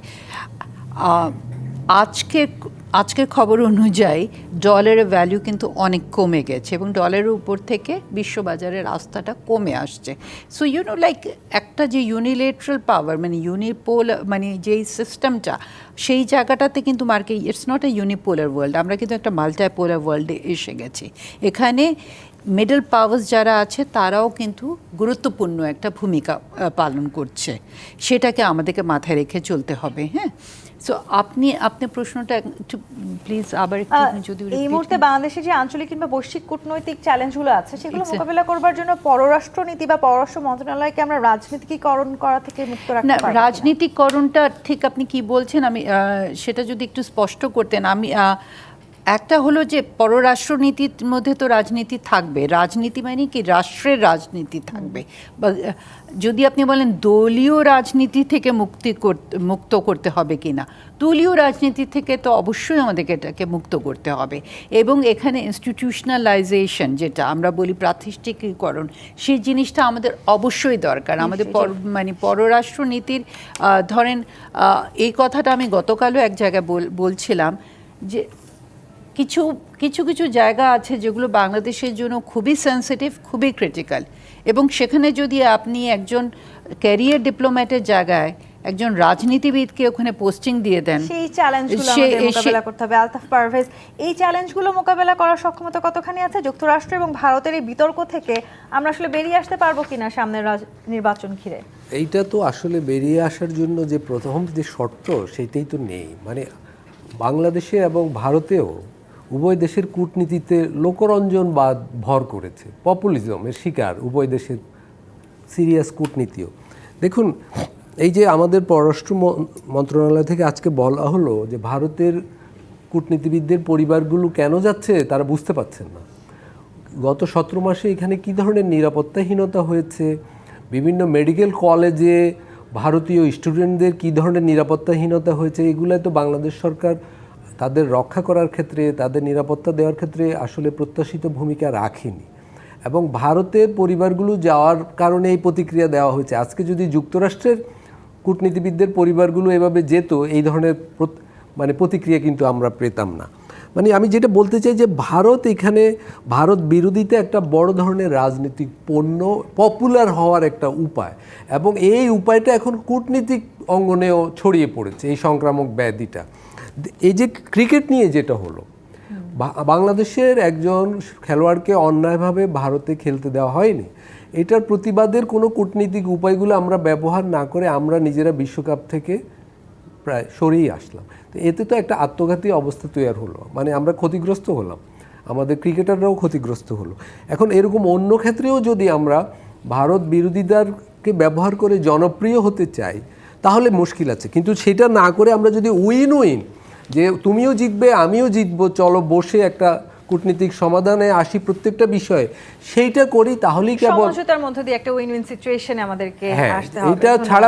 আজকের খবর অনুযায়ী ডলারের ভ্যালু কিন্তু অনেক কমে গেছে, এবং ডলারের উপর থেকে বিশ্ববাজারের আস্থাটা কমে আসছে। সো লাইক একটা যে ইউনিলেটারাল পাওয়ার, মানে মানে যেই সিস্টেমটা, সেই জায়গাটাতে কিন্তু it's not a unipolar world, আমরা কিন্তু একটা মাল্টিপোলার ওয়ার্ল্ডে এসে গেছি। এখানে মিডল পাওয়ার্স যারা আছে তারাও কিন্তু গুরুত্বপূর্ণ একটা ভূমিকা পালন করছে, সেটাকে আমাদেরকে মাথায় রেখে চলতে হবে। হ্যাঁ, সো আপনি প্রশ্নটা একটু প্লিজ আবার একটু যদি এই মুহূর্তে বাংলাদেশে যে আঞ্চলিক কিংবা বৈশ্বিক কূটনৈতিক চ্যালেঞ্জগুলো আছে, সেগুলো মোকাবিলা করবার জন্য পররাষ্ট্রনীতি বা পররাষ্ট্র মন্ত্রণালয়কে আমরা রাজনীতিকরণ করা থেকে মুক্ত রাখতে পারি? রাজনীতিকরণটা ঠিক আপনি কি বলছেন, আমি সেটা যদি একটু স্পষ্ট করতেন। আমি একটা হলো যে পররাষ্ট্রনীতির মধ্যে তো রাজনীতি থাকবে, রাজনীতি মানে কি রাষ্ট্রের রাজনীতি থাকবে, বা যদি আপনি বলেন দলীয় রাজনীতি থেকে মুক্ত করতে হবে কি না, দলীয় রাজনীতি থেকে তো অবশ্যই আমাদেরকে এটাকে মুক্ত করতে হবে। এবং এখানে ইনস্টিটিউশনালাইজেশন, যেটা আমরা বলি প্রাতিষ্ঠানিকীকরণ, সেই জিনিসটা আমাদের অবশ্যই দরকার। আমাদের মানে পররাষ্ট্রনীতির ধরেন এই কথাটা আমি গতকালও এক জায়গায় বলছিলাম যে কিছু জায়গা আছে যেগুলো বাংলাদেশের জন্য খুবই সেন্সিটিভ, খুবই ক্রিটিক্যাল, এবং সেখানে যদি আপনি একজন ক্যারিয়ার ডিপ্লোম্যাটের জায়গায় একজন রাজনীতিবিদকে ওখানে পোস্টিং দিয়ে দেন, সেই চ্যালেঞ্জগুলো আমাদের মোকাবেলা করতে হবে। আলতাফ পারভেজ, এই চ্যালেঞ্জগুলো মোকাবেলা করার সক্ষমতা কতখানি আছে? যুক্তরাষ্ট্র এবং ভারতের এই বিতর্ক থেকে আমরা আসলে বেরিয়ে আসতে পারবো কিনা সামনের নির্বাচন ঘিরে? এইটা তো আসলে বেরিয়ে আসার জন্য যে প্রথম যে শর্ত, সেইটাই তো নেই। মানে বাংলাদেশে এবং ভারতেও উভয় দেশের কূটনীতিতে লোকরঞ্জন বা ভর করেছে, পপুলিজমের শিকার উভয় দেশের সিরিয়াস কূটনীতিও। দেখুন, এই যে আমাদের পররাষ্ট্র মন্ত্রণালয় থেকে আজকে বলা হলো যে ভারতের কূটনীতিবিদদের পরিবারগুলো কেন যাচ্ছে তারা বুঝতে পারছেন না। গত 17 মাসে এখানে কী ধরনের নিরাপত্তাহীনতা হয়েছে, বিভিন্ন মেডিকেল কলেজে ভারতীয় স্টুডেন্টদের কী ধরনের নিরাপত্তাহীনতা হয়েছে, এগুলো তো বাংলাদেশ সরকার তাদের রক্ষা করার ক্ষেত্রে, তাদের নিরাপত্তা দেওয়ার ক্ষেত্রে আসলে প্রত্যাশিত ভূমিকা রাখেনি। এবং ভারতের পরিবারগুলো যাওয়ার কারণে এই প্রতিক্রিয়া দেওয়া হয়েছে। আজকে যদি যুক্তরাষ্ট্রের কূটনীতিবিদদের পরিবারগুলো এভাবে যেত, এই ধরনের মানে প্রতিক্রিয়া কিন্তু আমরা পেতাম না। মানে আমি যেটা বলতে চাই যে ভারত বিরোধিতা একটা বড় ধরনের রাজনৈতিক পণ্য পপুলার হওয়ার একটা উপায়, এবং এই উপায়টা এখন কূটনীতিক অঙ্গনেও ছড়িয়ে পড়েছে, এই সংক্রামক ব্যাধিটা। এই যে ক্রিকেট নিয়ে যেটা হলো, বাংলাদেশের একজন খেলোয়াড়কে অন্যায়ভাবে ভারতে খেলতে দেওয়া হয়নি, এটার প্রতিবাদের কোনো কূটনীতিক উপায়গুলো আমরা ব্যবহার না করে আমরা নিজেরা বিশ্বকাপ থেকে প্রায় সরেই আসলাম। তো এতে তো একটা আত্মঘাতী অবস্থা তৈরি হলো, মানে আমরা ক্ষতিগ্রস্ত হলাম, আমাদের ক্রিকেটাররাও ক্ষতিগ্রস্ত হলো। এখন এরকম অন্য ক্ষেত্রেও যদি আমরা ভারত বিরোধিতাকে ব্যবহার করে জনপ্রিয় হতে চাই তাহলে মুশকিল আছে, কিন্তু সেটা না করে আমরা যদি উইন উইন, যে তুমিও জিতবে আমিও জিতবো, চলো বসে একটা কূটনীতিক সমাধানে আসি প্রত্যেকটা বিষয়ে, সেইটা করি, তাহলেই কেবল সমঝোতার মধ্যে দিয়ে একটা উইন উইন সিচুয়েশনে আমাদেরকে হ্যাঁ, আসতে হবে। এটা ছাড়া